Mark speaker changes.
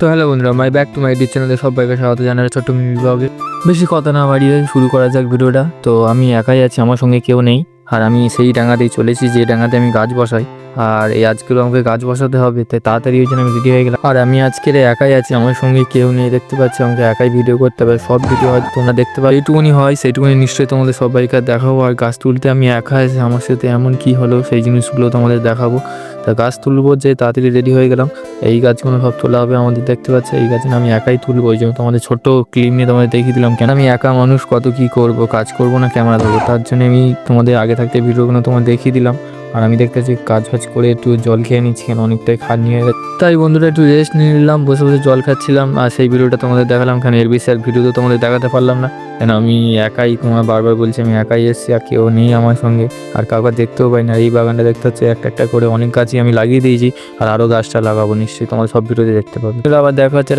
Speaker 1: তো হ্যালো বন্ধুরা, মাই back to my YouTube চ্যানেলে সবাইকে স্বাগত জানাই ছোট্ট মিনি ব্লগে। বেশি কথা না বাড়িয়ে শুরু করা যাক ভিডিওটা। তো আমি একাই আছি, আমার সঙ্গে কেউ নেই। আর আমি সেই ডাঙাতেই চলেছি যে ডাঙাতে আমি গাছ বসাই। আর এই আজকেও আমাকে গাছ বসাতে হবে, তাই তাড়াতাড়ি ওই জন্য আমি রেডি হয়ে গেলাম। আর আমি আজকের একাই আছি, আমার সঙ্গে কেউ নেই, দেখতে পাচ্ছি আমাকে একাই ভিডিও করতে হবে। সব ভিডিও হয়তো তোমরা দেখতে পাবে, এইটুকুনি হয় সেইটুকুনি নিশ্চয়ই তোমাদের সবাইকে দেখাবো। আর গাছ তুলতে আমি একা আছি, আমার সাথে এমন কি হলো সেই জিনিসগুলো তোমাদের দেখাবো। তা গাছ তুলবো, যে তাড়াতাড়ি রেডি হয়ে গেলাম। এই গাছগুলো সব তোলা হবে আমাদের, দেখতে পাচ্ছি এই গাছ আমি একাই তুলবো। ওই জন্য তোমাদের ছোট্ট ক্লিপ নিয়ে তোমাদের দেখিয়ে দিলাম, কেন আমি একা মানুষ কত কি করব, কাজ করব না ক্যামেরা ধরবো, তার জন্য আমি তোমাদের আগে থাকতে ভিডিওগুলো তোমাদের দেখিয়ে দিলাম। আর আমি দেখতেছি কাজ ফাজ করে একটু জল খেয়ে নিচ্ছি, কেন অনেকটাই খাটনি হয়ে গেছে। তাই বন্ধুরা একটু রেস্ট নিয়ে নিলাম, বসে বসে জল খাচ্ছিলাম। আর সেই ভিডিওটা তোমাদের দেখালাম, কেন এর বেশি আর ভিডিও তো তোমাদের দেখাতে পারলাম না, কেন আমি একাই, তোমার বারবার বলছি আমি একাই এসেছি, আর কেউ নেই আমার সঙ্গে, আর কাউকে দেখতেও পাই না। এই বাগানটা দেখতে হচ্ছে একটা একটা করে অনেক গাছই আমি লাগিয়ে দিয়েছি, আর আরও গাছটা লাগাবো, নিশ্চয়ই তোমার সব ভিডিওতে দেখতে পাবে। আবার দেখা হচ্ছে